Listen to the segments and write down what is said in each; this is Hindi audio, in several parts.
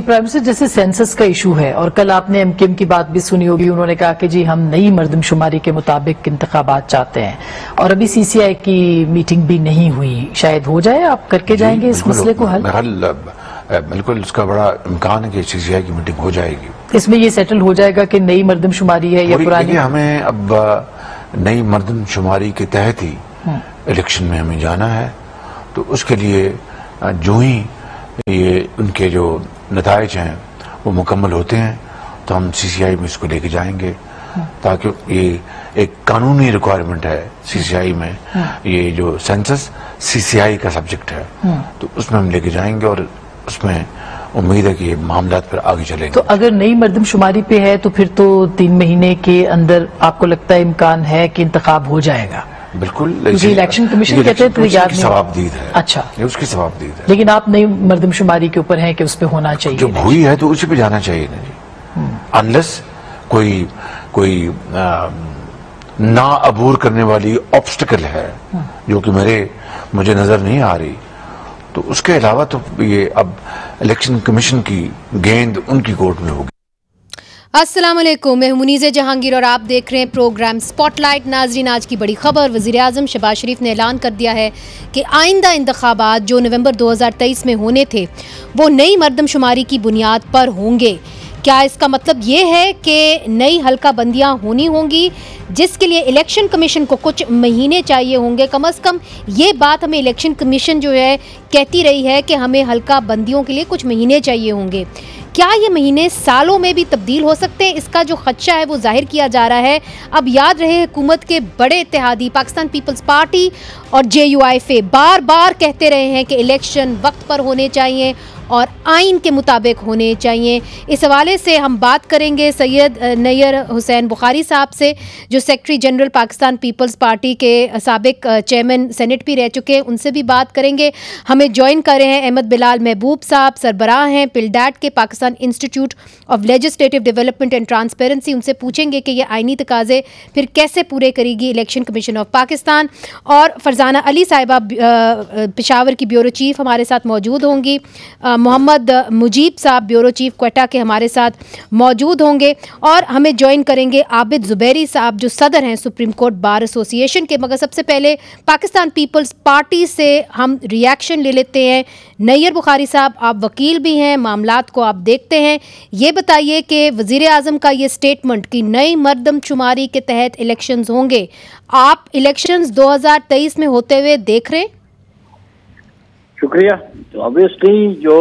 प्राइम मिनिस्टर, जैसे सेंसस का इशू है और कल आपने एमकेएम की बात भी सुनी होगी, उन्होंने कहा कि जी हम नई मर्दमशुमारी के मुताबिक इंतखाबात चाहते हैं और अभी सीसीआई की मीटिंग भी नहीं हुई, शायद हो जाए, आप करके जाएंगे इस मसले को हल? बिल्कुल, उसका बड़ा इम्कान है कि सीसीआई की मीटिंग हो जाएगी। इसमें ये सेटल हो जाएगा कि नई मर्दमशुमारी है या पुरानी? हमें अब नई मर्दमशुमारी के तहत ही इलेक्शन में हमें जाना है, तो उसके लिए जो ही ये उनके जो नताइज हैं वो मुकम्मल होते हैं तो हम सीसीआई में इसको लेके जाएंगे, ताकि ये एक कानूनी रिक्वायरमेंट है सीसीआई में, ये जो सेंसस सीसीआई का सब्जेक्ट है, तो उसमें हम लेके जाएंगे और उसमें उम्मीद है कि ये मामला फिर आगे चलेंगे। तो अगर नई मर्दमशुमारी पे है तो फिर तो 3 महीने के अंदर आपको लगता है इम्कान है कि इंतखाब हो जाएगा? बिल्कुल, इलेक्शन कमीशन कहते हैं तो याद नहीं, सवाबदीद है। अच्छा, ये उसकी सवाबदीद है, लेकिन लेकिन आप नई मर्दमशुमारी के ऊपर हैं कि उस पर होना चाहिए? जब हुई है तो उसी पे जाना चाहिए ना जी, अनलेस कोई ना अबूर करने वाली ऑब्स्टिकल है जो कि मुझे नजर नहीं आ रही, तो उसके अलावा तो ये अब इलेक्शन कमीशन की गेंद उनकी कोर्ट में होगी। अस्सलाम वालेकुम, मैं मुनीज़ जहांगीर और आप देख रहे हैं प्रोग्राम स्पॉटलाइट। नाजरीन, आज की बड़ी खबर, वज़ीर आज़म शहबाज शरीफ ने ऐलान कर दिया है कि आइंदा इंतखाबात जो नवंबर 2023 में होने थे वो नई मर्दमशुमारी की बुनियाद पर होंगे। क्या इसका मतलब ये है कि नई हल्का बंदियाँ होनी होंगी, जिसके लिए इलेक्शन कमीशन को कुछ महीने चाहिए होंगे? कम अज़ कम ये बात हमें इलेक्शन कमीशन जो है कहती रही है कि हमें हल्का बंदियों के लिए कुछ महीने चाहिए होंगे। क्या ये महीने सालों में भी तब्दील हो सकते हैं? इसका जो खदशा है वो जाहिर किया जा रहा है। अब याद रहे, हुकूमत के बड़े इत्तेहादी पाकिस्तान पीपल्स पार्टी और JUIF बार बार कहते रहे हैं कि इलेक्शन वक्त पर होने चाहिए और आइन के मुताबिक होने चाहिए। इस हवाले से हम बात करेंगे सैयद नैयर हुसैन बुखारी साहब से, जो सेक्रेटरी जनरल पाकिस्तान पीपल्स पार्टी के साबिक चेयरमैन सेनेट भी रह चुके हैं, उनसे भी बात करेंगे। हमें ज्वाइन कर रहे हैं अहमद बिलाल महबूब साहब, सरबराह हैं पिलडैट के Pakistan institute of legislative development and transparency. उनसे पूछेंगे कि ये आइनी तकाजे फिर कैसे पूरे करेगी इलेक्शन कमीशन ऑफ पाकिस्तान। और फरजाना अली साहिबा पेशावर की ब्यूरो चीफ हमारे साथ मौजूद होंगी। मोहम्मद मुजीब साहब ब्यूरो चीफ क्वेटा के हमारे साथ मौजूद होंगे। और हमें ज्वाइन करेंगे आबिद जुबैरी साहब, जो सदर हैं सुप्रीम कोर्ट बार एसोसिएशन के। मगर सबसे पहले पाकिस्तान पीपल्स पार्टी से हम रिएक्शन ले लेते हैं। नैयर बुखारी साहब, आप वकील भी हैं, मामलात को आप देखते हैं, ये बताइए कि वज़ीर आज़म का ये स्टेटमेंट कि नई मर्दमशुमारी के तहत इलेक्शंस होंगे, आप इलेक्शंस 2023 में होते हुए देख रहे हैं? शुक्रिया। तो ऑब्वियसली जो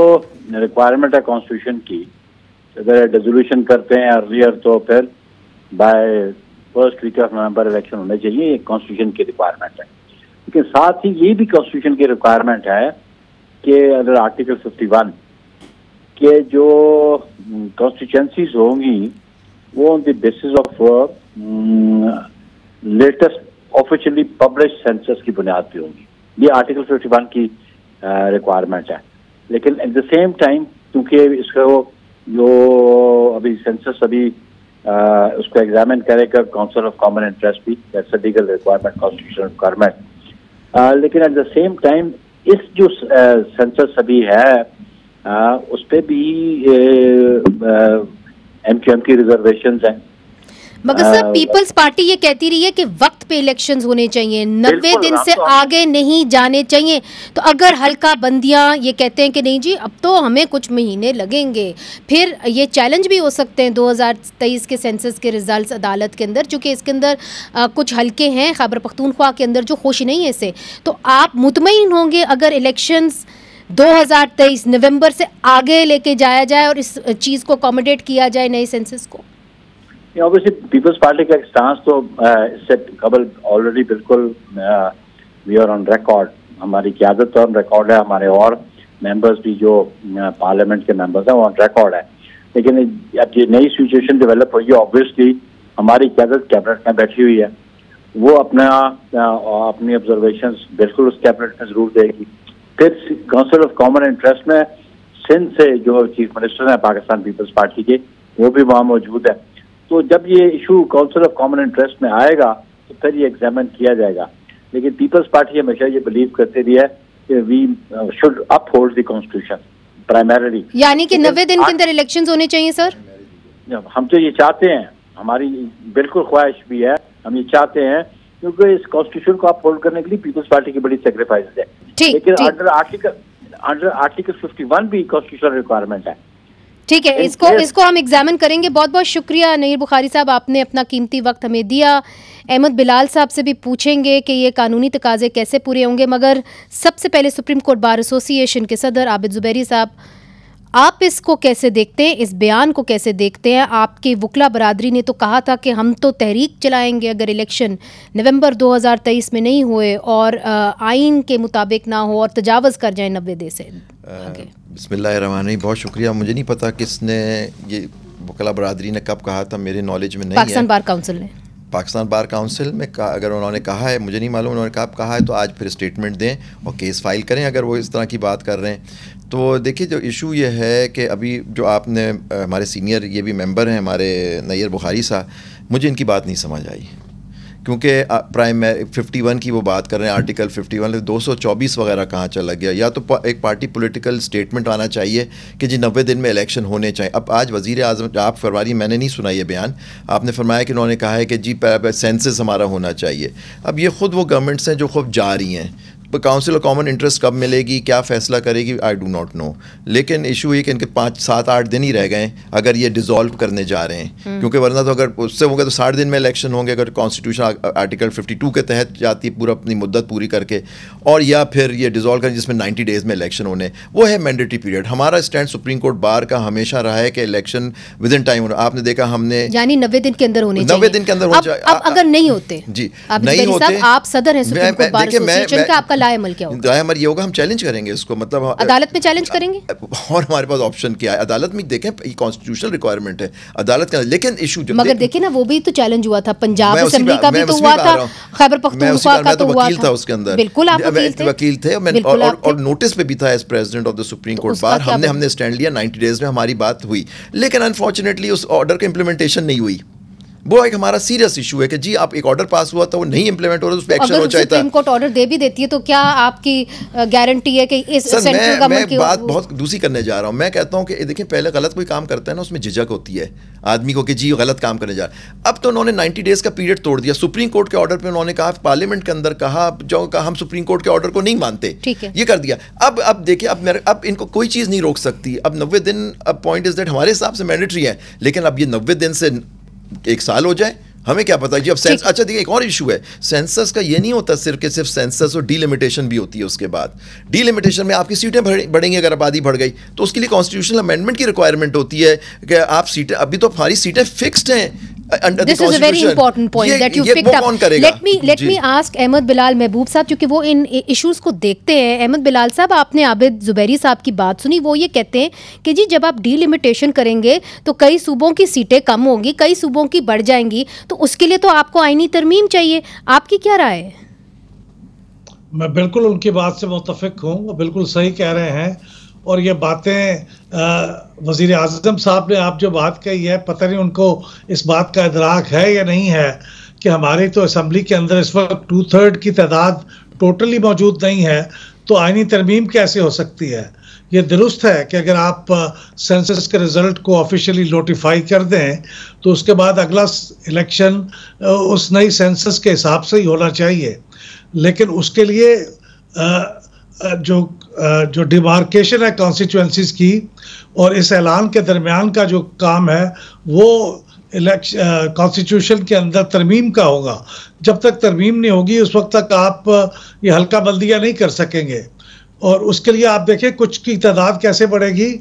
रिक्वायरमेंट है कॉन्स्टिट्यूशन की, अगर डिसोल्यूशन करते हैं अर्लियर तो फिर by first week of November election होने चाहिए, ये कॉन्स्टिट्यूशन की रिक्वायरमेंट है। लेकिन साथ ही ये भी कॉन्स्टिट्यूशन की रिक्वायरमेंट है कि अगर आर्टिकल 51 के जो कॉन्स्टिट्यूंसीज होंगी वो on the basis of latest officially publish census की बुनियाद पे होंगी। ये आर्टिकल 51 की रिक्वायरमेंट है। लेकिन एट द सेम टाइम क्योंकि इसको जो अभी सेंसस अभी उसको एग्जामिन करेगा काउंसिल ऑफ कॉमन इंटरेस्ट भी, that's a legal requirement, constitutional requirement. लेकिन एट द सेम टाइम इस जो सेंसस अभी है उस पर भी MQM की रिजर्वेशंस हैं। मगर सर, पीपल्स पार्टी ये कहती रही है कि वक्त पे इलेक्शंस होने चाहिए, 90 दिन से आगे नहीं जाने चाहिए। तो अगर हल्का बंदियां ये कहते हैं कि नहीं जी अब तो हमें कुछ महीने लगेंगे, फिर ये चैलेंज भी हो सकते हैं 2023 के सेंसस के रिजल्ट्स अदालत के अंदर, चूँकि इसके अंदर कुछ हल्के हैं खैबर पख्तूनख्वा के अंदर जो खुश नहीं है इससे। तो आप मुतमईन होंगे अगर इलेक्शंस 2023 नवंबर से आगे लेके जाया जाए और इस चीज़ को अकोमोडेट किया जाए नए सेंसस को? ऑब्वियसली पीपल्स पार्टी का एक स्टांस तो इससे कबल ऑलरेडी बिल्कुल वी आर ऑन रिकॉर्ड, हमारी क़यादत ऑन रिकॉर्ड है, हमारे और मेंबर्स भी जो पार्लियामेंट के मेंबर्स हैं वो ऑन रिकॉर्ड है। लेकिन अब ये नई सिचुएशन डेवलप हुई है, ऑब्वियसली हमारी क़यादत कैबिनेट में बैठी हुई है, वो अपनी ऑब्जर्वेशंस बिल्कुल उस कैबिनेट में जरूर देगी। फिर काउंसिल ऑफ कॉमन इंटरेस्ट में सिंध से जो चीफ मिनिस्टर हैं पाकिस्तान पीपल्स पार्टी के, वो भी वहाँ मौजूद है। तो जब ये issue council of common interest में आएगा तो फिर ये एग्जामिन किया जाएगा। लेकिन पीपल्स पार्टी हमेशा ये बिलीव करते रही है कि we should uphold the constitution, primarily. यानी कि 90 दिन के अंदर इलेक्शंस होने चाहिए सर? हम तो ये चाहते हैं, हमारी बिल्कुल ख्वाहिश भी है, हम ये चाहते हैं, क्योंकि इस कॉन्स्टिट्यूशन को आप होल्ड करने के लिए पीपल्स पार्टी की बड़ी सेक्रीफाइस है। लेकिन अंडर आर्टिकल 51 भी कॉन्स्टिट्यूशनल रिक्वायरमेंट है। ठीक है, इसको हम एग्जामिन करेंगे। बहुत बहुत शुक्रिया नईर बुखारी साहब, आपने अपना कीमती वक्त हमें दिया। अहमद बिलाल साहब से भी पूछेंगे कि ये कानूनी तकाजे कैसे पूरे होंगे, मगर सबसे पहले सुप्रीम कोर्ट बार एसोसिएशन के सदर आबिद ज़ुबैरी साहब, आप इसको कैसे देखते हैं, इस बयान को कैसे देखते हैं? आपकी वकला बरादरी ने तो कहा था कि हम तो तहरीक चलाएंगे अगर इलेक्शन नवंबर 2023 में नहीं हुए और आइन के मुताबिक ना हो और तजावज़ कर जाए 90 दिन से। बिस्मिल्लाहिर्रहमानिर्रहीम। बहुत शुक्रिया। मुझे नहीं पता किसने ये वकला बरादरी ने कब कहा था, मेरे नॉलेज में नहीं है। पाकिस्तान बार काउंसिल ने, पाकिस्तान बार काउंसिल में अगर उन्होंने कहा है, मुझे नहीं मालूम उन्होंने कब कहा है, तो आज फिर स्टेटमेंट दें और केस फाइल करें अगर वो इस तरह की बात कर रहे हैं। तो देखिए, जो इशू ये है कि अभी जो आपने हमारे सीनियर ये भी मेंबर हैं हमारे नईर बुखारी साहब, मुझे इनकी बात नहीं समझ आई, क्योंकि प्राइम 51 की वो बात कर रहे हैं, आर्टिकल 51 224 वगैरह कहाँ चला गया। या तो एक पार्टी पॉलिटिकल स्टेटमेंट आना चाहिए कि जी 90 दिन में इलेक्शन होने चाहिए। अब आज वज़ीर आज़म आप फरमा रही, मैंने नहीं सुना ये बयान, आपने फरमाया कि उन्होंने कहा है कि जी सेंसस हमारा होना चाहिए। अब ये ख़ुद वो गवर्नमेंट्स हैं जो खुद जा रही हैं, काउंसिल ऑफ कॉमन इंटरेस्ट कब मिलेगी, क्या फ़ैसला करेगी, आई डू नॉट नो। लेकिन इशू ये कि इनके 5, 7, 8 दिन ही rह गए अगर ये डिज़ोल्व करने जा रहे हैं, क्योंकि वरना तो अगर उससे होगा तो 60 दिन में इलेक्शन होंगे अगर कॉन्स्टिट्यूशन आर्टिकल 52 के तहत जाती है पूरा अपनी मुद्दत पूरी करके, और या फिर ये डिज़ोल्व करें जिसमें 90 डेज़ में इलेक्शन होने, वो है मैंडेटरी पीरियड। हमारा स्टैंड सुप्रीम कोर्ट बार का हमेशा रहा है कि इलेक्शन विद इन टाइम। आपने देखा हमने यानी 90 दिन के अंदर होने चाहिए। 90 दिन के अंदर होने चाहिए। अब अगर नहीं होते जी, नहीं होते, आप सदर हैं सुप्रीम कोर्ट बार एसोसिएशन का, आपका लाएमल क्या होगा? हमारी ये होगा, हम चैलेंज करेंगे इसको, मतलब अदालत में चैलेंज करेंगे। और हमारे पास ऑप्शन क्या है? अदालत में देखें, कॉन्स्टिट्यूशनल रिक्वायरमेंट है अदालत का। लेकिन इशू मगर देखिए ना, वो भी तो चैलेंज हुआ था, पंजाब असेंबली का भी तो हुआ था, खैबर पख्तूनख्वा का तो हुआ था उसके अंदर। बिल्कुल आप वकील थे और नोटिस पे भी था as president of the supreme court bar. हमने स्टैंड लिया, 90 डेज में हमारी बात हुई, लेकिन अनफॉर्चुनेटली उस ऑर्डर का इम्प्लीमेंटेशन नहीं हुई। वो एक हमारा सीरियस इशू है कि जी आप एक ऑर्डर पास हुआ था, वो नहीं इंप्लीमेंट हो रहा, उस पर एक्शन हो चाहिए था। सुप्रीम कोर्ट ऑर्डर दे भी देती है तो क्या आपकी गारंटी है कि इस सेंट्रल गवर्नमेंट की बात बहुत दूसरी करने जा रहा हूं। मैं कहता हूं कि देखिए, पहले गलत कोई काम करता है ना, उसमें झिझक होती है आदमी को कि जी गलत काम करने जा रहा है। अब तो उन्होंने 90 डेज का पीरियड तोड़ दिया। सुप्रीम कोर्ट के ऑर्डर पे उन्होंने कहा, पार्लियामेंट के अंदर कहा, जो कहा हम सुप्रीम कोर्ट के ऑर्डर को नहीं मानते, ये कर दिया। अब देखिए, अब इनको कोई चीज नहीं रोक सकती। अब 90 दिन, अब पॉइंट इज दैट हमारे हिसाब से मैंडेटरी है, लेकिन अब ये 90 दिन से 1 साल हो जाए, हमें क्या पता जी। अब अच्छा देखिए, एक और इशू है सेंसस का। ये नहीं होता सिर्फ सेंसस और डीलिमिटेशन भी होती है। उसके बाद डीलिमिटेशन में आपकी सीटें बढ़ेंगी, अगर आबादी बढ़ गई तो उसके लिए कॉन्स्टिट्यूशनल अमेंडमेंट की रिक्वायरमेंट होती है कि आप सीटें, अभी तो हमारी सीटें फिक्स्ड हैं। This is a very important point that you picked up. Let me ask Ahmad Bilal महबूब साहब, क्योंकि वो इन इश्यूज को देखते हैं। अहमद बिलाल साहब, आपने आबिद ज़ुबैरी साहब की बात सुनी, वो ये कहते हैं कि जी जब आप डीलिमिटेशन करेंगे तो कई सूबों की सीटें कम होंगी, कई सूबों की बढ़ जाएंगी, तो उसके लिए तो आपको आईनी तरमीम चाहिए। आपकी क्या राय है? मैं बिल्कुल उनकी बात से मुत्तफिक हूँ, वो बिल्कुल सही कह रहे हैं। और ये बातें वज़ीर आज़म साहब ने आप जो बात कही है, पता नहीं उनको इस बात का इदराक है या नहीं है कि हमारी तो असम्बली के अंदर इस वक्त 2/3 की तादाद टोटली मौजूद नहीं है, तो आईनी तरमीम कैसे हो सकती है? ये दुरुस्त है कि अगर आप सेंसस के रिज़ल्ट को ऑफिशियली नोटिफाई कर दें तो उसके बाद अगला इलेक्शन उस नई सेंसस के हिसाब से ही होना चाहिए। लेकिन उसके लिए जो डिमार्केशन है कॉन्स्टिट्यूएंसीज की और इस ऐलान के दरमियान का जो काम है, वो कॉन्स्टिट्यूशन के अंदर तरमीम का होगा। जब तक तरमीम नहीं होगी उस वक्त तक आप ये हल्का बल्दियाँ नहीं कर सकेंगे। और उसके लिए आप देखें कुछ की तादाद कैसे बढ़ेगी।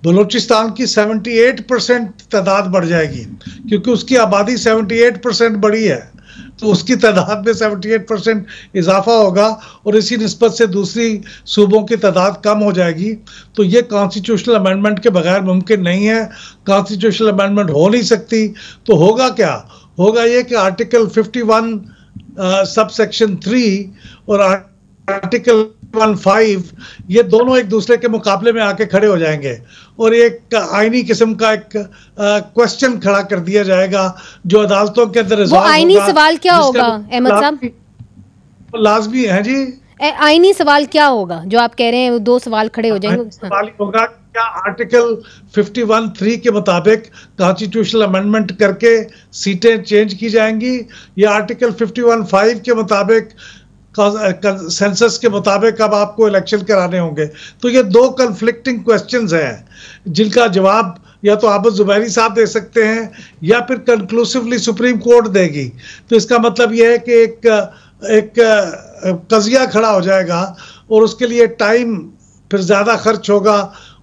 बलूचिस्तान की 78% तादाद बढ़ जाएगी, क्योंकि उसकी आबादी 78% बढ़ी है, तो उसकी तादाद में 78% इजाफा होगा और इसी निस्बत से दूसरी सूबों की तादाद कम हो जाएगी। तो ये कॉन्स्टिट्यूशनल अमेंडमेंट के बगैर मुमकिन नहीं है। कॉन्स्टिट्यूशनल अमेंडमेंट हो नहीं सकती। तो होगा क्या? होगा ये कि आर्टिकल 51 सब सेक्शन 3 और आर्टिकल 15 ये दोनों एक दूसरे के मुकाबले में आके खड़े हो जाएंगे और एक आईनी किस्म का एक क्वेश्चन खड़ा कर दिया जाएगा जो अदालतों के अंदर वो आईनी सवाल क्या होगा अहमद साहब? लाजमी है जी। आईनी सवाल क्या होगा जो आप कह रहे हैं? वो 2 सवाल खड़े हो जाएंगे। सवाल होगा क्या आर्टिकल 51(3) के मुताबिक कॉन्स्टिट्यूशनल अमेंडमेंट करके सीटें चेंज की जाएंगी, या आर्टिकल 51(5) के मुताबिक सेंसस के मुताबिक अब आपको इलेक्शन कराने होंगे? तो ये 2 कन्फ्लिक्टिंग क्वेश्चंस हैं जिनका जवाब या तो आबद जुबैरी साहब दे सकते हैं या फिर कंक्लूसिवली सुप्रीम कोर्ट देगी। तो इसका मतलब यह है कि एक कजिया खड़ा हो जाएगा और उसके लिए टाइम फिर ज़्यादा खर्च होगा,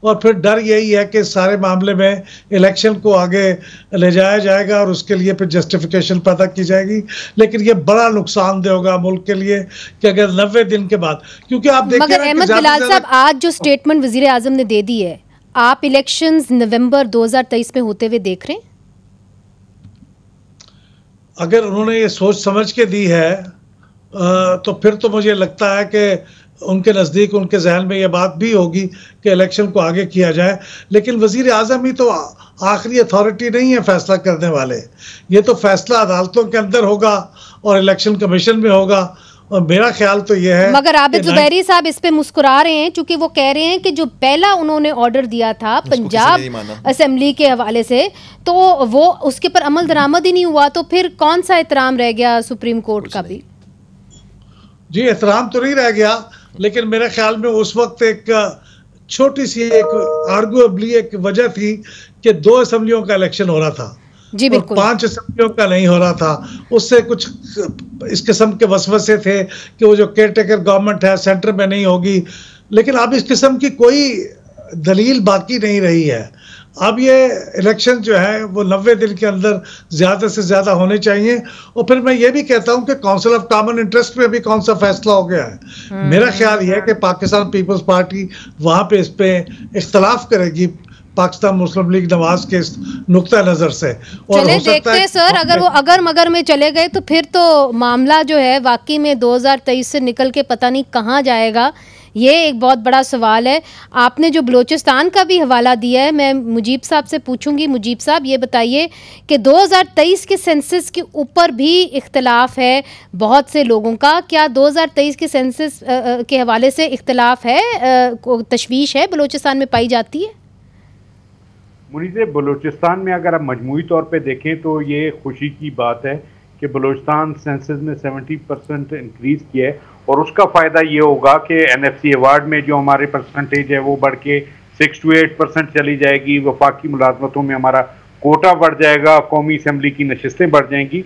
और फिर डर यही है कि सारे मामले में इलेक्शन को आगे ले जाया जाएगा और उसके लिए फिर जस्टिफिकेशन पैदा की जाएगी। लेकिन ये बड़ा नुकसानदेह होगा मुल्क के लिए कि अगर 90 दिन के बाद, क्योंकि आप देखिए मगर अहमद बिलाल साहब, आज जो स्टेटमेंट वजीर आजम ने दे दी है, आप इलेक्शंस नवंबर 2023 में होते हुए देख रहे हैं? अगर उन्होंने ये सोच समझ के दी है तो फिर तो मुझे लगता है कि उनके नज़दीक, उनके जहन में ये बात भी होगी कि इलेक्शन को आगे किया जाए। लेकिन वज़ीर आज़म ही तो आखिरी अथॉरिटी नहीं है फैसला करने वाले। ये तो फैसला अदालतों के अंदर होगा और इलेक्शन कमीशन में होगा, और मेरा ख्याल तो ये है। मगर आबिद जुबैरी साहब इस पे मुस्कुरा रहे हैं क्योंकि वो कह रहे हैं कि जो पहला उन्होंने ऑर्डर दिया था पंजाब असेंबली के हवाले से, तो वो उसके पर अमल दरामद ही नहीं हुआ, तो फिर कौन सा एहतराम रह गया सुप्रीम कोर्ट का भी? जी, एहतराम तो नहीं रह गया, लेकिन मेरे ख्याल में उस वक्त एक छोटी सी एक आर्गुएबली एक वजह थी कि 2 असेंबलियों का इलेक्शन हो रहा था जी, बिल्कुल, 5 असेंबलियों का नहीं हो रहा था। उससे कुछ इस किस्म के वसवसे थे कि वो जो केयर टेकर गवर्नमेंट है सेंटर में नहीं होगी। लेकिन अब इस किस्म की कोई दलील बाकी नहीं रही है। अब ये इलेक्शन जो है वो 90 दिन के अंदर ज़्यादा से ज़्यादा होने चाहिए। और फिर मैं ये भी कहता हूँ कि काउंसिल ऑफ कॉमन इंटरेस्ट में भी कौन सा फैसला हो गया है। मेरा ख्याल ये है कि पाकिस्तान पीपल्स पार्टी वहाँ पे इस पे इख्तलाफ करेगी पाकिस्तान मुस्लिम लीग नवाज के नुक्ता नज़र से। और चले देखते हैं सर, अगर वो अगर मगर में चले गए तो फिर तो मामला जो है वाकई में 2023 से निकल के पता नहीं कहाँ जाएगा। ये एक बहुत बड़ा सवाल है। आपने जो बलूचिस्तान का भी हवाला दिया है, मैं मुजीब साहब से पूछूंगी। मुजीब साहब, ये बताइए कि 2023 के सेंसस के ऊपर भी इख्तलाफ है बहुत से लोगों का। क्या 2023 के सेंसस के हवाले से इख्तलाफ है, तशवीश है बलूचिस्तान में पाई जाती है? मुनीज़, बलूचिस्तान में अगर आप मजमूई तौर पे देखें तो ये खुशी की बात है कि बलूचिस्तान सेंसस में 70% इंक्रीज़ किया है, और उसका फ़ायदा ये होगा कि NFC अवार्ड में जो हमारे परसेंटेज है वो बढ़ के 6 to 8% चली जाएगी। वफाकी मुलाजमतों में हमारा कोटा बढ़ जाएगा, कौमी असम्बली की नशस्तें बढ़ जाएंगी।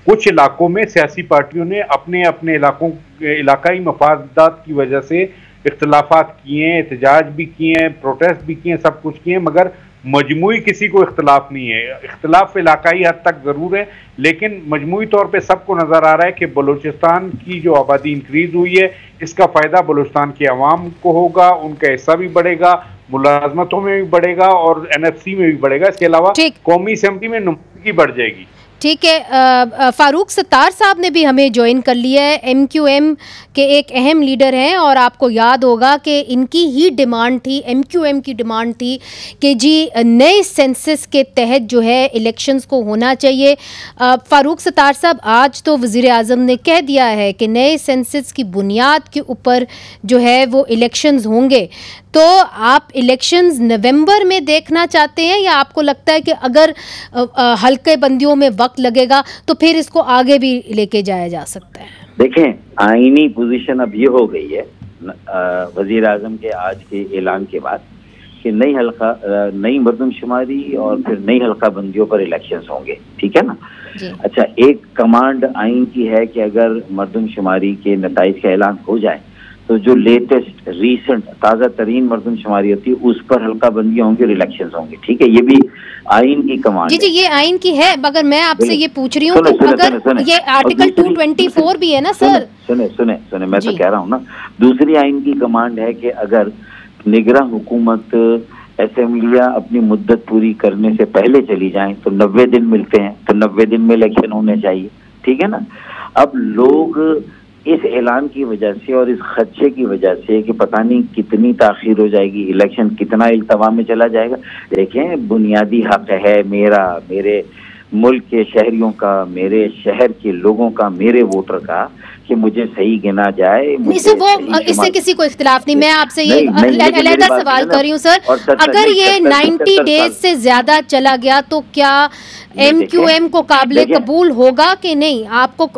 कुछ इलाकों में सियासी पार्टियों ने अपने अपने इलाकाई मफादात की वजह से इख्तलाफात किए हैं, एहतजाज भी किए हैं, प्रोटेस्ट भी किए हैं, सब कुछ किए हैं, मगर मजमूई किसी को इख्तलाफ नहीं है। इख्तलाफ इलाकाई हद तक ज़रूर है, लेकिन मजमूई तौर पे सबको नज़र आ रहा है कि बलूचिस्तान की जो आबादी इंक्रीज़ हुई है, इसका फ़ायदा बलूचिस्तान के अवाम को होगा, उनका हिस्सा भी बढ़ेगा, मुलाजमतों में भी बढ़ेगा और NFC में भी बढ़ेगा। इसके अलावा कौमी असम्बली में नुमाइंदगी बढ़ जाएगी। ठीक है, फारूक सत्तार साहब ने भी हमें ज्वाइन कर लिया है। MQM के एक अहम लीडर हैं और आपको याद होगा कि इनकी ही डिमांड थी, MQM की डिमांड थी कि जी नए सेंसस के तहत जो है इलेक्शंस को होना चाहिए। फारूक सत्तार साहब, आज तो वज़ीर आज़म ने कह दिया है कि नए सेंसस की बुनियाद के ऊपर जो है वो इलेक्शंस होंगे। तो आप इलेक्शंस नवंबर में देखना चाहते हैं, या आपको लगता है कि अगर हल्के बंदियों में वक्त लगेगा तो फिर इसको आगे भी लेके जाया जा सकता है? देखें, आईनी पोजीशन अब ये हो गई है वजीर आजम के आज के ऐलान के बाद कि नई मरदमशुमारी और फिर नई हल्का बंदियों पर इलेक्शंस होंगे। ठीक है ना? अच्छा, एक कमांड आइन की है कि अगर मरदमशुमारी के नताइज का ऐलान हो जाए तो जो लेटेस्ट रीसेंट ताज़ा तरीन मरदमशुमारी होती है उस पर हल्का बंदियां होंगी और इलेक्शन होंगे। ठीक है, ये भी आइन की कमांड जी, ये आइन की है, मगर मैं आपसे ये पूछ रही हूँ कि अगर ये आर्टिकल 224 भी है ना सर। सुने मैं तो कह रहा हूँ ना, दूसरी आइन की कमांड है कि अगर निगरान हुकूमत असेंबलियां अपनी मुद्दत पूरी करने से पहले चली जाएं तो 90 दिन मिलते हैं, तो 90 दिन में इलेक्शन होने चाहिए। ठीक है ना? अब लोग इस ऐलान की वजह से और इस खदशे की वजह से कि पता नहीं कितनी ताखीर हो जाएगी, इलेक्शन कितना इल्तवा में चला जाएगा। देखें, बुनियादी हक है मेरे मुल्क के शहरियों का, मेरे शहर के लोगों का, मेरे वोटर का, कि मुझे सही गिना जाए। इससे किसी को इख्तिलाफ नहीं। मैं आपसे ये अलहदा सवाल कर रही हूँ सर, अगर ये 90 डेज से ज्यादा चला गया तो क्या MQM को काबिले कबूल होगा कि नहीं? आपको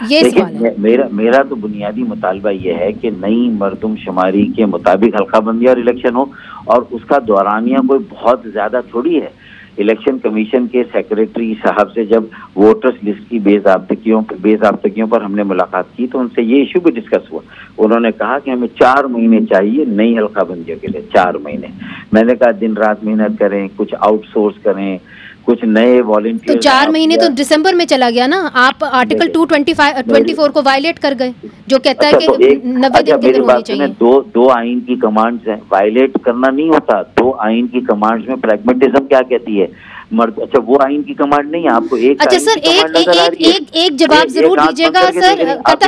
ये सवाल है। मेरा तो बुनियादी मुतालबा ये है कि नई मरदमशुमारी के मुताबिक हल्काबंदी और इलेक्शन हो, और उसका दौरानिया कोई बहुत ज्यादा थोड़ी है। इलेक्शन कमीशन के सेक्रेटरी साहब से जब वोटर्स लिस्ट की बेज़ाब्तगियों पर हमने मुलाकात की तो उनसे ये इशू भी डिस्कस हुआ। उन्होंने कहा कि हमें 4 महीने चाहिए नई हल्काबंदियों के लिए, 4 महीने। मैंने कहा दिन रात मेहनत करें, कुछ आउटसोर्स करें, कुछ नए वॉलंटियर। तो 4 महीने तो दिसंबर में चला गया ना। आप आर्टिकल 224 को वायलेट कर गए, जो कहता है कि 90 दिन के अंदर होनी चाहिए। दो आइन की कमांड्स हैं, वायलेट करना नहीं होता। 2 आइन की कमांड्स में प्रैग्मेटिज्म क्या कहती है? अच्छा, वो आइन की कमांड नहीं है आपको। अच्छा सर, एक जवाब जरूर दीजिएगा सर। कता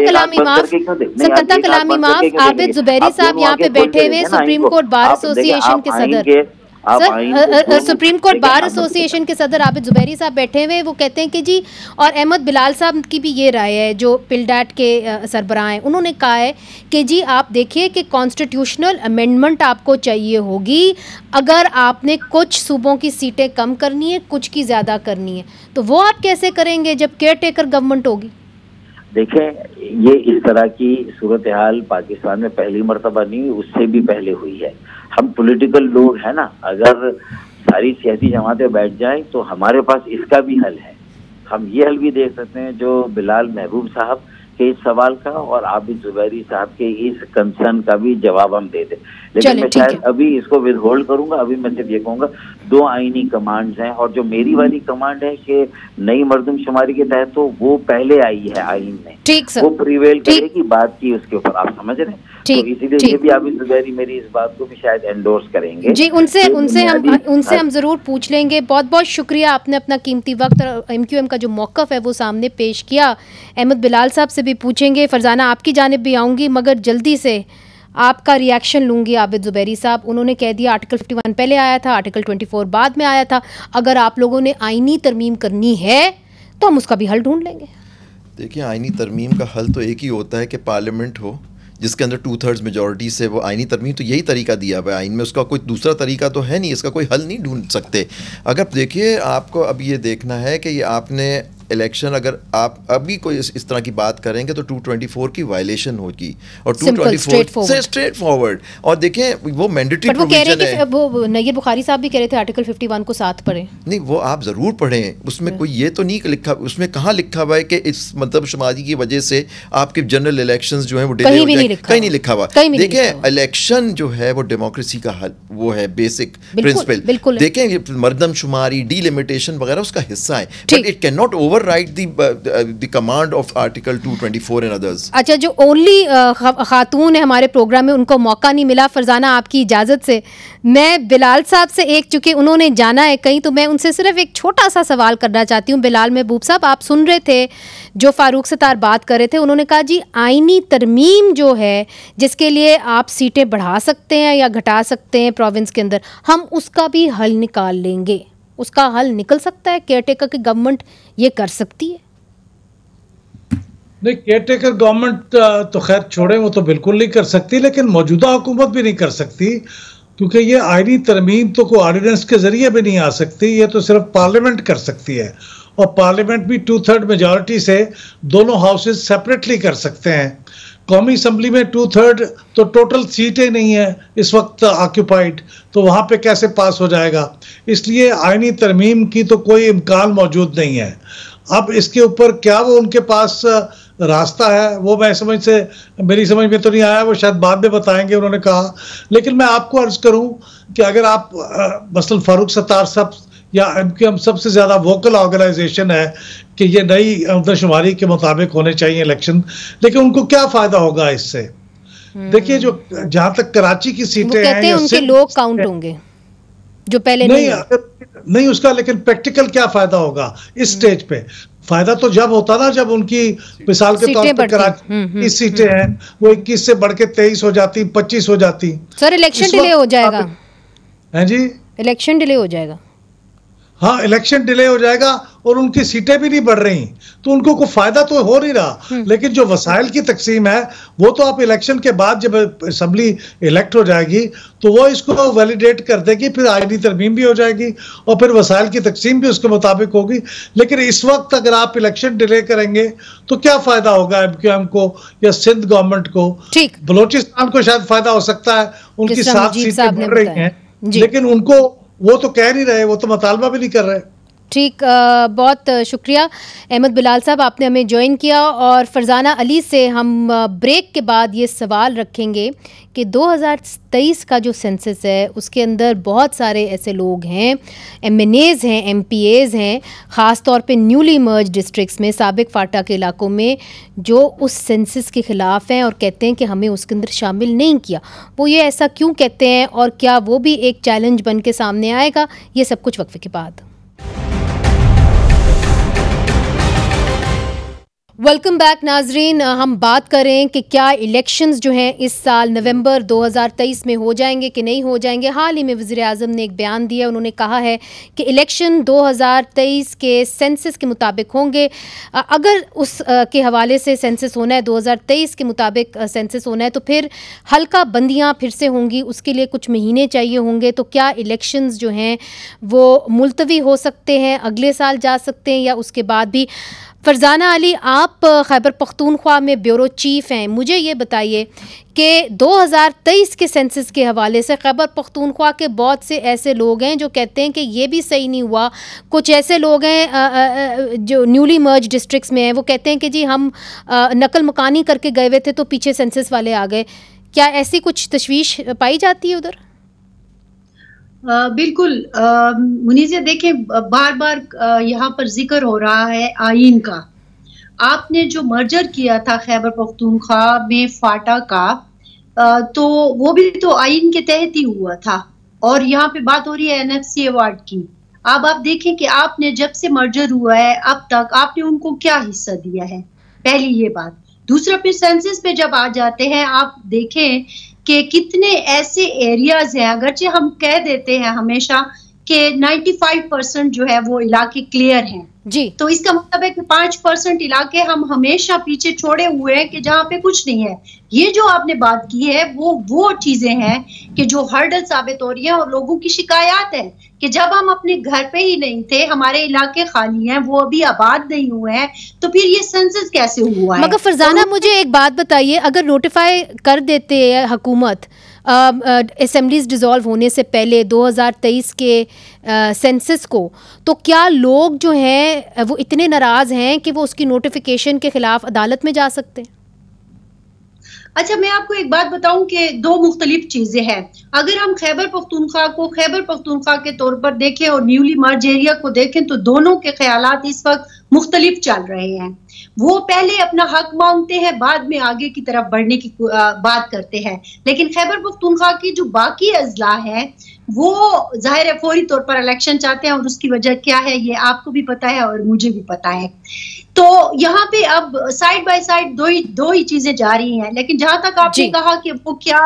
कलामी माफ आबिद जुबैरी साहब यहाँ पे बैठे हुए, सुप्रीम कोर्ट बार एसोसिएशन के सदर। Sir, supreme court bar association के सदर आबिद जुबैरी साहब बैठे हुए, वो कहते हैं कि जी, और अहमद बिलाल साहब की भी ये राय है जो पिलडैट के सरबराह हैं, उन्होंने कहा है कि जी आप देखिए कि कॉन्स्टिट्यूशनल अमेंडमेंट आपको चाहिए होगी अगर आपने कुछ सूबों की सीटें कम करनी है, कुछ की ज़्यादा करनी है, तो वो आप कैसे करेंगे जब केयर टेकर गवर्नमेंट होगी? देखें, ये इस तरह की सूरत हाल पाकिस्तान में पहली मरतबा नहीं, उससे भी पहले हुई है। हम पॉलिटिकल लोग हैं ना, अगर सारी सियासी जमातें बैठ जाएं तो हमारे पास इसका भी हल है। हम ये हल भी देख सकते हैं जो बिलाल महबूब साहब के इस सवाल का और आबिद जुबैरी साहब के इस कंसर्न का भी जवाब हम दे दें। लेकिन मैं शायद अभी इसको विद होल्ड करूंगा। अभी मैं सिर्फ ये कहूंगा 2 आईनी कमांड्स हैं, और जो मेरी वाली कमांड है कि नई मरदमशुमारी के तहत तो वो पहले आई है आइन में, ठीक सर, वो प्रिवेल करेगी बात की उसके ऊपर। आप समझ रहे हैं? तो इसीलिए ये भी आबिद जुबैरी मेरी इस बात को भी शायद एंडोर्स करेंगे जी। उनसे हम जरूर पूछ लेंगे। बहुत बहुत शुक्रिया, आपने अपना कीमती वक्त MQM का जो मौक़िफ़ है वो सामने पेश किया। अहमद बिलाल साहब से भी पूछेंगे, फरजाना आपकी जानिब भी आऊँगी, मगर जल्दी से आपका रिएक्शन लूँगी। आबिद जुबैरी साहब, उन्होंने कह दिया आर्टिकल 51 पहले आया था, आर्टिकल 24 बाद में आया था। अगर आप लोगों ने आइनी तरमीम करनी है तो हम उसका भी हल ढूंढ लेंगे। देखिए, आइनी तरमीम का हल तो एक ही होता है कि पार्लियामेंट हो जिसके अंदर 2/3 मेजॉरिटी से वो आइनी तरमीम, तो यही तरीका दिया हुआ है आइन में, उसका कोई दूसरा तरीका तो है नहीं, इसका कोई हल नहीं ढूंढ सकते। अगर देखिए, आपको अब ये देखना है कि ये आपने इलेक्शन, अगर आप अभी कोई इस तरह की बात करेंगे तो 224 की वायलेशन होगी, और 224 से स्ट्रेट फॉरवर्ड। और देखें, वो मैंडेटरी प्रोविजन है। वो नय्यर बुखारी साहब भी कह रहे थे आर्टिकल 51 को साथ पढ़ें। नहीं, वो आप ज़रूर पढ़ें, उसमें कोई ये तो नहीं लिखा, उसमें कहाँ लिखा हुआ है कि इस मरदमशुमारी की वजह से आपके जनरल इलेक्शंस जो हैं वो डिले हो जाएंगे, कहीं नहीं लिखा हुआ। देखें, इलेक्शन जो है वो डेमोक्रेसी का हल, वो है बेसिक प्रिंसिपल। देखें, मरदमशुमारी, डीलिमिटेशन वगैरह उसका हिस्सा है, but it can not over override the command of Article 224 and others. अच्छा, जो ओनली खातून है हमारे प्रोग्राम में, उनको मौका नहीं मिला। फरजाना, आपकी इजाज़त से मैं बिलाल साहब से, एक चूँकि उन्होंने जाना है कहीं, तो मैं उनसे सिर्फ एक छोटा सा सवाल करना चाहती हूँ। बिलाल महबूब साहब, आप सुन रहे थे जो फारूक सत्तार बात कर रहे थे, उन्होंने कहा जी आइनी तरमीम जो है जिसके लिए आप सीटें बढ़ा सकते हैं या घटा सकते हैं प्रोविंस के अंदर, हम उसका भी हल निकाल लेंगे। उसका हल निकल सकता है? केयरटेकर की गवर्नमेंट ये कर सकती है? नहीं, केयरटेकर गवर्नमेंट तो खैर छोड़े, वो तो बिल्कुल नहीं कर सकती, लेकिन मौजूदा हुकूमत भी नहीं कर सकती, क्योंकि ये आईनी तरमीम तो कोई ऑर्डिनेंस के जरिए भी नहीं आ सकती, ये तो सिर्फ पार्लियामेंट कर सकती है, और पार्लियामेंट भी 2/3 मेजॉरिटी से दोनों हाउसेज सेपरेटली कर सकते हैं। कौमी असम्बली में 2/3 तो टोटल सीटें नहीं है इस वक्त ऑक्यूपाइड, तो वहाँ पे कैसे पास हो जाएगा? इसलिए आईनी तरमीम की तो कोई इम्कान मौजूद नहीं है। अब इसके ऊपर क्या वो उनके पास रास्ता है, वो मेरी समझ में तो नहीं आया, वो शायद बाद में बताएंगे, उन्होंने कहा। लेकिन मैं आपको अर्ज करूं कि अगर आप मसलन फारूक सत्तार साहब या MQM सबसे ज़्यादा वोकल ऑर्गेनाइजेशन है कि ये नई मरदमशुमारी के मुताबिक होने चाहिए इलेक्शन, लेकिन उनको क्या फ़ायदा होगा इससे? देखिए, जो जहाँ तक कराची की सीटें हैं, उनके लोग काउंट होंगे जो पहले नहीं उसका, लेकिन प्रैक्टिकल क्या फ़ायदा होगा इस स्टेज पे? फायदा तो जब होता ना जब उनकी मिसाल के तौर पर कराची की सीटें हैं वो 21 से बढ़ के 23 हो जाती, 25 हो जाती। सर, इलेक्शन डिले हो जाएगा। हैं जी? इलेक्शन डिले हो जाएगा। हाँ, इलेक्शन डिले हो जाएगा, और उनकी सीटें भी नहीं बढ़ रही, तो उनको कोई फायदा तो हो नहीं रहा। लेकिन जो वसाइल की तकसीम है वो तो आप इलेक्शन के बाद जब असेंबली इलेक्ट हो जाएगी तो वो इसको वैलिडेट कर देगी, फिर आईनी तरमीम भी हो जाएगी और फिर वसाइल की तकसीम भी उसके मुताबिक होगी। लेकिन इस वक्त अगर आप इलेक्शन डिले करेंगे तो क्या फायदा होगा MQM को या सिंध गवर्नमेंट को? बलोचिस्तान को शायद फायदा हो सकता है, उनकी 7 सीटें बढ़ रही हैं, लेकिन उनको वो तो कह नहीं रहे, वो तो मुतालबा भी नहीं कर रहे। ठीक, बहुत शुक्रिया अहमद बिलाल साहब, आपने हमें ज्वाइन किया। और फरजाना अली से हम ब्रेक के बाद ये सवाल रखेंगे कि 2023 का जो सेंसस है उसके अंदर बहुत सारे ऐसे लोग हैं, MNAs हैं, MPAs हैं, ख़ास तौर पे न्यूली मर्ज डिस्ट्रिक्ट्स में, साबिक फाटा के इलाकों में, जो उस सेंसस के ख़िलाफ़ हैं और कहते हैं कि हमें उसके अंदर शामिल नहीं किया। वो ये ऐसा क्यों कहते हैं और क्या वो भी एक चैलेंज बन के सामने आएगा? ये सब कुछ वक्फे के बाद। वेलकम बैक नाजरीन, हम बात करें कि क्या इलेक्शंस जो हैं इस साल नवंबर 2023 में हो जाएंगे कि नहीं हो जाएंगे। हाल ही में वज़ीर आज़म ने एक बयान दिया, उन्होंने कहा है कि इलेक्शन 2023 के सेंसस के मुताबिक होंगे। अगर उस के हवाले से सेंसस होना है, 2023 के मुताबिक सेंसस होना है, तो फिर हल्का बंदियाँ फिर से होंगी, उसके लिए कुछ महीने चाहिए होंगे। तो क्या इलेक्शंस जो हैं वो मुलतवी हो सकते हैं, अगले साल जा सकते हैं या उसके बाद भी? फरजाना अली, आप खैबर पख्तूनख्वा में ब्यूरो चीफ़ हैं, मुझे ये बताइए कि 2023 के सेंसस के हवाले से खैबर पख्तूनख्वा के बहुत से ऐसे लोग हैं जो कहते हैं कि ये भी सही नहीं हुआ। कुछ ऐसे लोग हैं जो न्यूली मर्ज डिस्ट्रिक्ट्स में हैं, वो कहते हैं कि जी हम नकल मकानी करके गए हुए थे तो पीछे सेंसस वाले आ गए। क्या ऐसी कुछ तशवीश पाई जाती है उधर? बिल्कुल मुनीज़ा, देखें बार बार यहाँ पर जिक्र हो रहा है आइन का। आपने जो मर्जर किया था खैबर पख्तूनख्वा में फाटा का, तो वो भी तो आइन के तहत ही हुआ था। और यहाँ पे बात हो रही है NFC अवार्ड की। अब आप देखें कि आपने जब से मर्जर हुआ है अब तक आपने उनको क्या हिस्सा दिया है, पहली ये बात। दूसरा, फिर सेंसस पे जब आ जाते हैं आप देखें कि कितने ऐसे एरियाज हैं, अगरचे हम कह देते हैं हमेशा कि 95% जो है वो इलाके क्लियर हैं जी, तो इसका मतलब है कि 5% इलाके हम हमेशा पीछे छोड़े हुए हैं कि जहाँ पे कुछ नहीं है। ये जो आपने बात की है वो चीजें हैं कि जो हर्डल साबित हो रही है और लोगों की शिकायत है कि जब हम अपने घर पे ही नहीं थे, हमारे इलाके खाली हैं, वो अभी आबाद नहीं हुए हैं, तो फिर ये सेंसस कैसे हुआ है? मगर फरजाना मुझे एक बात बताइए, अगर नोटिफाई कर देते हैं हुकूमत असेंबलीज डिसॉल्व होने से पहले 2023 के सेंसस को, तो क्या लोग जो हैं वो इतने नाराज हैं कि वो उसकी नोटिफिकेशन के खिलाफ अदालत में जा सकते हैं? अच्छा, मैं आपको एक बात बताऊं कि दो मुख्तलिफ चीजें हैं। अगर हम खैबर पख्तूनख्वा को खैबर पख्तूनख्वा के तौर पर देखें और न्यूली मर्ज एरिया को देखें तो दोनों के ख्यालात इस वक्त मुख्तलिफ चल रहे हैं। वो पहले अपना हक मांगते हैं, बाद में आगे की तरफ बढ़ने की बात करते हैं। लेकिन खैबर पख्तूनख्वा की जो बाकी अजला है वो जाहिर है फौरी तौर पर इलेक्शन चाहते हैं और उसकी वजह क्या है ये आपको भी पता है और मुझे भी पता है। तो यहाँ पे अब साइड बाय साइड दो ही चीजें जा रही हैं। लेकिन जहां तक आपने कहा कि वो क्या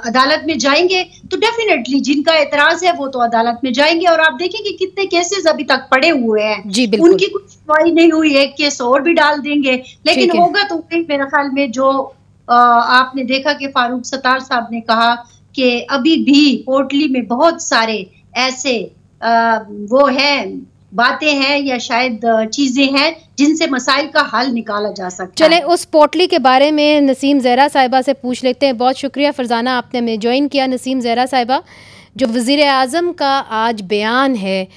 अदालत में जाएंगे, तो डेफिनेटली जिनका एतराज है वो तो अदालत में जाएंगे। और आप देखें कि कितने केसेस अभी तक पड़े हुए हैं, उनकी कुछ सुनवाई नहीं हुई, एक केस और भी डाल देंगे। लेकिन होगा तो मेरे ख्याल में जो आपने देखा कि फारूक सत्तार साहब ने कहा कि अभी भी पोटली में बहुत सारे ऐसे वो हैं, बातें हैं या शायद चीजें हैं जिनसे मसाइल का हल निकाला जा सकता है। चले उस पोटली के बारे में नसीम ज़हरा साहिबा से पूछ लेते हैं। बहुत शुक्रिया फरजाना, आपने हमें ज्वाइन किया। नसीम ज़हरा साहिबा, जो वज़ीर आज़म का आज बयान है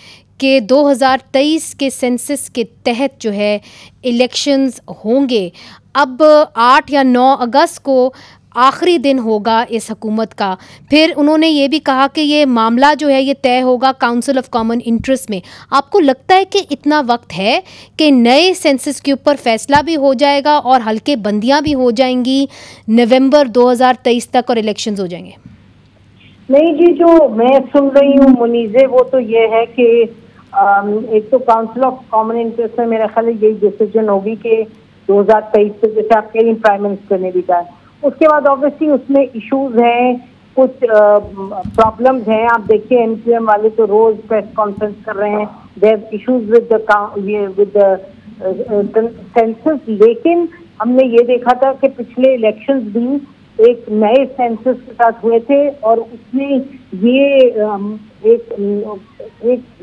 कि 2023 के सेंसस के तहत जो है इलेक्शंस होंगे, अब 8 या 9 अगस्त को आखिरी दिन होगा इस हुकूमत का। फिर उन्होंने ये भी कहा कि ये मामला जो है ये तय होगा काउंसिल ऑफ कॉमन इंटरेस्ट में। आपको लगता है कि इतना वक्त है कि नए सेंसस के ऊपर फैसला भी हो जाएगा और हल्के बंदियां भी हो जाएंगी नवंबर 2023 तक और इलेक्शंस हो जाएंगे? नहीं जी, जो मैं सुन रही हूँ मुनीज़े, वो तो ये है कि एक तो काउंसिल ऑफ कॉमन इंटरेस्ट में मेरा ख्याल यही डिसीजन होगी कि 2023 से, जैसे आप कह रही प्राइम मिनिस्टर ने भी कहा। उसके बाद ऑब्वियसली उसमें इश्यूज हैं, कुछ प्रॉब्लम्स हैं। आप देखिए MQM वाले तो रोज प्रेस कॉन्फ्रेंस कर रहे हैं they have issues with the census, लेकिन हमने ये देखा था कि पिछले इलेक्शंस भी एक नए सेंसस के साथ हुए थे और उसमें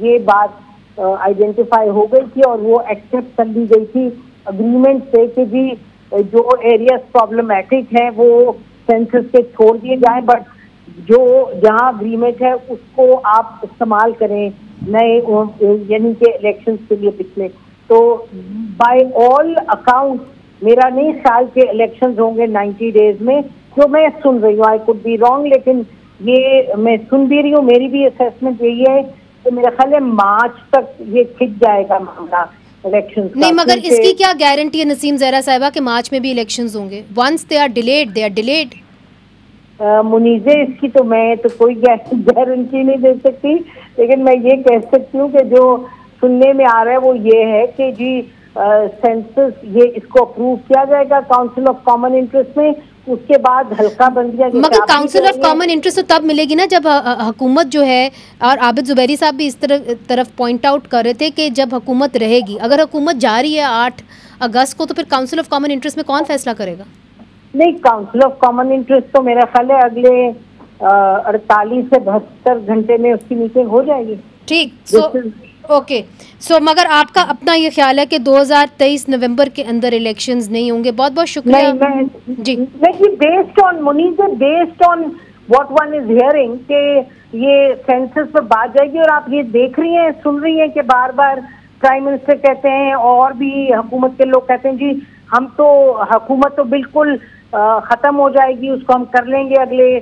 ये बात आइडेंटिफाई हो गई थी और वो एक्सेप्ट कर ली गई थी अग्रीमेंट से कि जी जो एरियाज प्रॉब्लमैटिक है वो सेंसस के छोड़ दिए जाए, बट जो जहां अग्रीमेंट है उसको आप इस्तेमाल करें नए यानी कि इलेक्शंस के लिए पिछले। तो बाय ऑल अकाउंट मेरा नहीं साल के इलेक्शंस होंगे 90 डेज में, जो मैं सुन रही हूँ, आई कुड बी रॉन्ग, लेकिन ये मैं सुन भी रही हूँ, मेरी भी असेसमेंट यही है कि मेरा ख्याल है मार्च तक ये खिंच जाएगा मामला इलेक्शन। नहीं, मगर इसकी क्या गारंटी है नसीम ज़हरा साहिबा कि मार्च में भी इलेक्शंस होंगे? Once they are delayed. मुनीजे इसकी तो मैं तो कोई गारंटी नहीं दे सकती, लेकिन मैं ये कह सकती हूँ कि जो सुनने में आ रहा है वो ये है कि जी सेंसस ये इसको अप्रूव किया जाएगा काउंसिल ऑफ कॉमन इंटरेस्ट में, उसके बाद हल्का बंदियां। मगर काउंसिल ऑफ कॉमन इंटरेस्ट तो तब मिलेगी ना जब हुकूमत जो है, और आबिद जुबैरी साहब भी इस तरफ पॉइंट आउट कर रहे थे कि जब हुकूमत रहेगी, अगर हुकूमत जा रही है 8 अगस्त को, तो फिर काउंसिल ऑफ कॉमन इंटरेस्ट में कौन फैसला करेगा? नहीं, काउंसिल ऑफ कॉमन इंटरेस्ट तो मेरा ख्याल है अगले 48 से 72 घंटे में उसकी मीटिंग हो जाएगी। ठीक, ओके। सो मगर आपका अपना ये ख्याल है कि 2023 नवंबर के अंदर इलेक्शंस नहीं होंगे? बहुत बहुत शुक्रिया जी। बेस्ड ऑन मुनीज़, based on what one is hearing कि ये सेंसस पर बात जाएगी, और आप ये देख रही हैं, सुन रही हैं कि बार बार प्राइम मिनिस्टर कहते हैं और भी हुकूमत के लोग कहते हैं जी हम तो हुकूमत तो बिल्कुल खत्म हो जाएगी, उसको हम कर लेंगे अगले।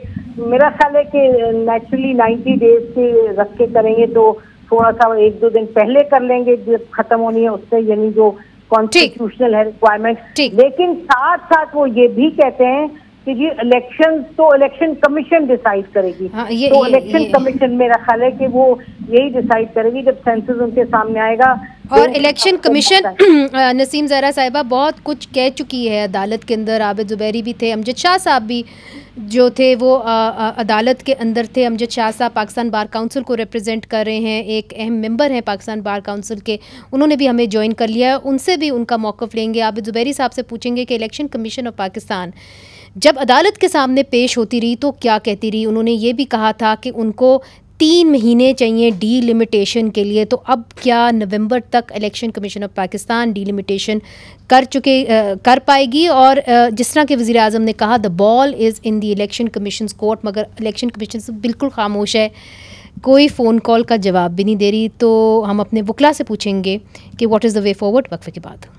मेरा ख्याल है कि नेचुरली 90 डेज के रख के करेंगे तो थोड़ा सा 1-2 दिन पहले कर लेंगे जब खत्म होनी है उससे, यानी जो कॉन्स्टिट्यूशनल है रिक्वायरमेंट। लेकिन साथ साथ वो ये भी कहते हैं कि जी इलेक्शन तो इलेक्शन कमीशन डिसाइड करेगी। तो इलेक्शन कमीशन मेरा ख्याल है कि वो यही डिसाइड करेगी जब सेंसस उनके सामने आएगा। और इलेक्शन कमीशन नसीम ज़हरा साहिबा बहुत कुछ कह चुकी है अदालत के अंदर। आबिद जुबैरी भी थे, अमजद शाह साहब भी जो थे वो अदालत के अंदर थे। अमजद शाह साहब पाकिस्तान बार काउंसिल को रिप्रेजेंट कर रहे हैं, एक अहम मेंबर हैं पाकिस्तान बार काउंसिल के, उन्होंने भी हमें ज्वाइन कर लिया है, उनसे भी उनका मौक़िफ़ लेंगे। आबिद जुबैरी साहब से पूछेंगे कि इलेक्शन कमीशन ऑफ पाकिस्तान जब अदालत के सामने पेश होती रही तो क्या कहती रही। उन्होंने ये भी कहा था कि उनको 3 महीने चाहिए डीलिमिटेशन के लिए, तो अब क्या नवंबर तक election commission of Pakistan delimitation कर पाएगी? और जिस तरह के वज़ीर आज़म ने कहा the ball is in the election commission court, मगर इलेक्शन कमीशन बिल्कुल खामोश है, कोई फ़ोन कॉल का जवाब भी नहीं दे रही। तो हम अपने वकला से पूछेंगे कि what is the way forward, वक्फे के बाद।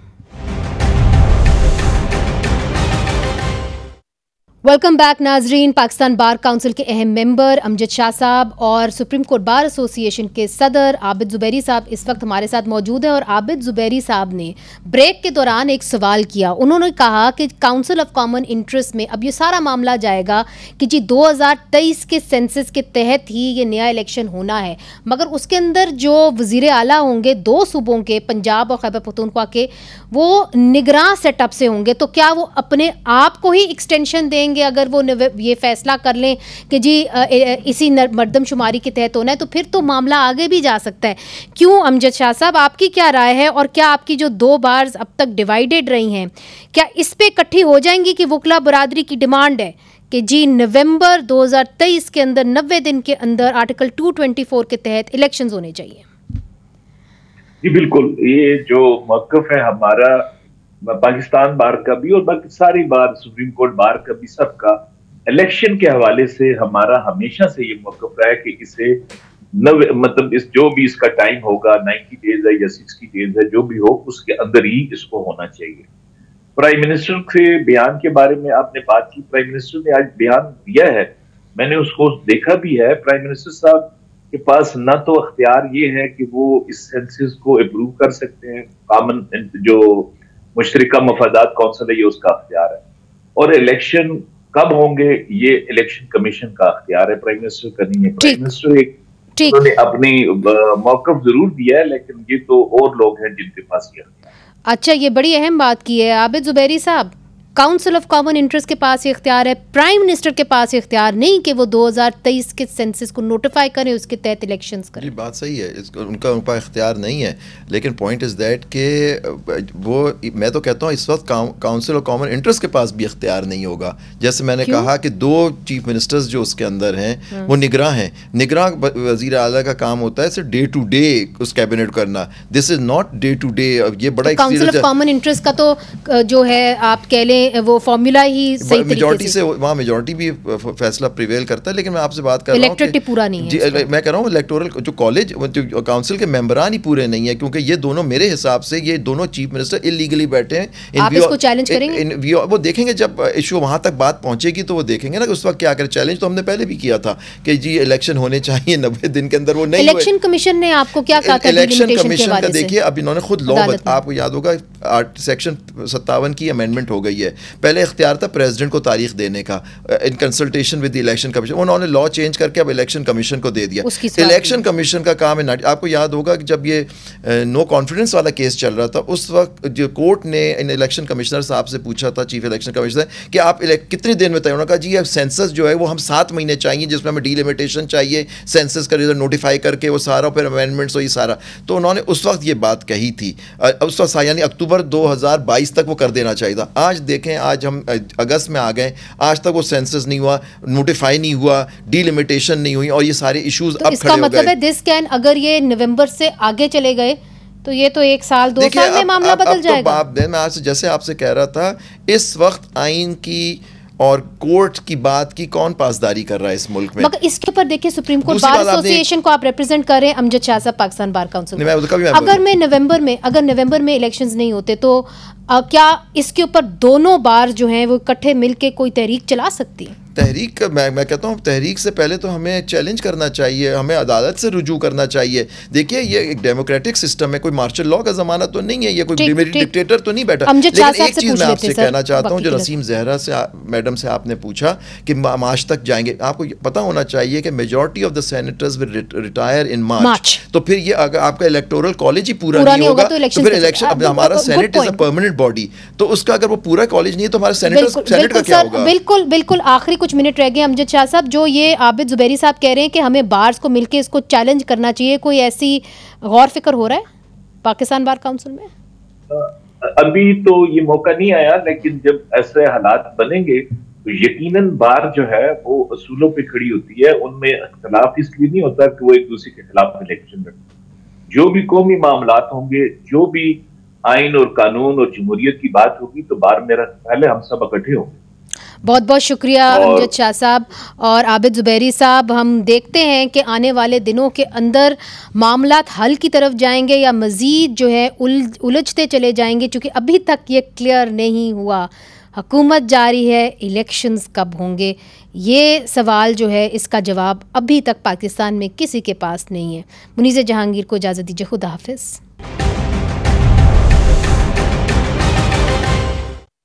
वेलकम बैक नाजरीन। पाकिस्तान बार काउंसिल के अहम मेंबर अमजद शाह साहब और सुप्रीम कोर्ट बार एसोसिएशन के सदर आबिद जुबैरी साहब इस वक्त हमारे साथ मौजूद हैं। और आबिद जुबैरी साहब ने ब्रेक के दौरान एक सवाल किया। उन्होंने कहा कि काउंसिल ऑफ कॉमन इंटरेस्ट में अब ये सारा मामला जाएगा कि जी 2023 के सेंसस के तहत ही ये नया इलेक्शन होना है, मगर उसके अंदर जो वज़ीर आला होंगे 2 सूबों के, पंजाब और खैबर पख्तूनख्वा के, वो निगरान सेटअप से होंगे। तो क्या वो अपने आप को ही एक्सटेंशन देंगे अगर वो ये फैसला कर लें कि जी इसी मर्दमशुमारी के तहत होना है? तो फिर तो मामला आगे भी जा सकता है। क्यों अमजद शाह साहब, आपकी क्या राय है? और क्या आपकी जो 2 बार्स अब तक डिवाइडेड रही हैं, क्या इस पे इकट्ठी हो जाएंगी कि वकला बरादरी की डिमांड है कि जी नवंबर 2023 के अंदर 90 दिन के अंदर आर्टिकल 224 के तहत इलेक्शंस होने चाहिए? जी बिल्कुल, ये जो मौक़िफ़ है हमारा पाकिस्तान बार का भी और बाकी सारी बार, सुप्रीम कोर्ट बार का भी, सबका इलेक्शन के हवाले से हमारा हमेशा से ये मौक़िफ़ रहा है कि इसे मतलब इस जो भी इसका टाइम होगा 90 डेज है या 60 डेज है, जो भी हो उसके अंदर ही इसको होना चाहिए। प्राइम मिनिस्टर के बयान के बारे में आपने बात की, प्राइम मिनिस्टर ने आज बयान दिया है, मैंने उसको देखा भी है। प्राइम मिनिस्टर साहब के पास ना तो अख्तियार ये है कि वो इस सेंसस को अप्रूव कर सकते हैं, कॉमन जो मुश्तरका मफादात काउंसिल है ये उसका अख्तियार है, और इलेक्शन कब होंगे ये इलेक्शन कमीशन का अख्तियार है, प्राइम मिनिस्टर का नहीं है। प्राइम मिनिस्टर उन्होंने अपनी मौक़िफ़ जरूर दिया है, लेकिन ये तो और लोग हैं जिनके पास ये अख्तियार। अच्छा, ये बड़ी अहम बात की है आबिद जुबैरी साहब। काउंसिल ऑफ कॉमन इंटरेस्ट के पास ये इख्तियार है, प्राइम मिनिस्टर के पास ये इख्तियार नहीं कि वो 2023 के सेंसस को नोटिफाई करें, उसके तहत इलेक्शंस करें। जी बात सही है, उनका इख्तियार नहीं है, लेकिन पॉइंट इज़ दैट कि वो, मैं तो कहता हूँ इस वक्त काउंसिल ऑफ कॉमन इंटरेस्ट के पास भी इख्तियार नहीं होगा। जैसे मैंने कहा कि 2 चीफ मिनिस्टर्स जो उसके अंदर हैं वो निगरां हैं। निगरां वज़ीर आला का काम होता है सिर्फ डे टू डे उस कैबिनेट करना, this is not day to day. ये बड़ा काउंसिल ऑफ कॉमन इंटरेस्ट का तो जो है आप कह लें वो फॉर्मूला ही सही मेजॉरिटी से वहाँ मेजॉरिटी भी फैसला प्रिवेल करता है, लेकिन मैं आपसे बात कर रहा हूँ इलेक्ट्रिसिटी पूरा नहीं है। मैं कह रहा हूँ इलेक्टोरल जो कॉलेज जो काउंसिल के मेंबरान ही पूरे नहीं है, क्योंकि ये दोनों मेरे हिसाब से ये दोनों चीफ मिनिस्टर इलीगली बैठे हैं। आप इसको चैलेंज करेंगे? वो देखेंगे जब इशू वहाँ तक बात पहुँचेगी तो वो देखेंगे ना कि उस वक्त क्या करें। चैलेंज तो हमने पहले भी किया था कि जी इलेक्शन होने चाहिए 90 दिन के अंदर, वो नहीं। इलेक्शन कमीशन ने आपको क्या कहा था? इलेक्शन कमीशन का देखिए अब इन्होंने खुद लॉ, आपको याद होगा सेक्शन 57 की अमेंडमेंट हो गई है। पहले इख्तियार था प्रेसिडेंट को तारीख देने का in consultation with the election commission, उन्होंने लॉ चेंज करके अब इलेक्शन कमीशन को दे दिया। इलेक्शन कमीशन का काम है। आपको याद होगा कि जब ये नो कॉन्फिडेंस वाला केस चल रहा था उस वक्त जो कोर्ट ने इन इलेक्शन कमिश्नर साहब से पूछा था, चीफ इलेक्शन कमिश्नर, कि आप कितने दिन में तय। उन्होंने कहा जी अब सेंसस जो है वो हम 7 महीने चाहिए, जिसमें हमें डिलिमिटेशन चाहिए, सेंसस का रिजल्ट नोटिफाई करके वो सारा, फिर अमेंडमेंट्स और ये सारा। तो उन्होंने उस वक्त ये बात कही थी, उस वक्त यानी अक्टूबर 2022 तक वो कर देना चाहिए था। आज देखें, आज हम अगस्त में आ गए, आज तक वो सेंसस नहीं हुआ, नोटिफाई नहीं हुआ, डिलिमिटेशन नहीं हुई, और ये सारे इश्यूज अब खड़े हो गए। इसका मतलब है दिस कैन, अगर ये नवंबर से आगे चले गए तो ये तो 1 साल 2 साल में मामला बदल जाएगा। तो मैं आज जैसे आपसे कह रहा था, इस वक्त आइन की और कोर्ट की बात की कौन पासदारी कर रहा है इस मुल्क में? मगर इसके ऊपर देखिए, सुप्रीम कोर्ट बार एसोसिएशन को आप रिप्रेजेंट कर रहे हैं, अमजद शाह साहब पाकिस्तान बार काउंसिल। अगर नवंबर में इलेक्शंस नहीं होते तो क्या इसके ऊपर दोनों बार जो हैं वो इकट्ठे मिलके कोई तहरीक चला सकती है? तहरीक, मैं कहता हूँ तहरीक से पहले तो हमें चैलेंज करना चाहिए, हमें अदालत से रुजू करना चाहिए। देखिए ये एक डेमोक्रेटिक सिस्टम है, कोई मार्शल लॉ का ज़माना तो नहीं है, ये कोई डिक्टेटर तो नहीं बैठा। लेकिन एक चीज़ मैं आपसे कहना चाहता हूँ, जो नसीम जहरा से मैडम से आपने पूछा कि मार्च तक जाएंगे, आपको पता होना चाहिए कि majority of the senators will retire in March. तो फिर ये अगर आपका इलेक्टोरल कॉलेज ही पूरा नहीं होगा तो फिर इलेक्शन, अब हमारा senate is a permanent body, तो उसका अगर वो पूरा कॉलेज नहीं है तो हमारा सेनेट का क्या होगा? बिल्कुल बिल्कुल। आखिरी कुछ मिनट रह गए अमजद शाह साहब, जो ये आबिद जुबैरी साहब कह रहे हैं कि हमें बार्स को मिलकर इसको चैलेंज करना चाहिए, कोई ऐसी गौर फिक्र हो रहा है पाकिस्तान बार काउंसिल में? अभी तो ये मौका नहीं आया, लेकिन जब ऐसे हालात बनेंगे तो यकीनन बार जो है वो असूलों पे खड़ी होती है, उनमें इख्तिलाफ इसलिए नहीं होता कि वो एक दूसरे के खिलाफ इलेक्शन में, जो भी कौमी मामलात होंगे, जो भी आइन और कानून और जमहूरियत की बात होगी, तो बार मेरा पहले हम सब इकट्ठे होंगे। बहुत बहुत शुक्रिया अमजद शाह साहब और आबिद जुबैरी साहब। हम देखते हैं कि आने वाले दिनों के अंदर मामलात हल की तरफ जाएंगे या मज़ीद जो है उलझते चले जाएंगे, क्योंकि अभी तक ये क्लियर नहीं हुआ हुकूमत जारी है, इलेक्शंस कब होंगे, ये सवाल जो है इसका जवाब अभी तक पाकिस्तान में किसी के पास नहीं है। मुनीज़ जहांगीर को इजाज़त दीजिए, खुदा हाफिज़।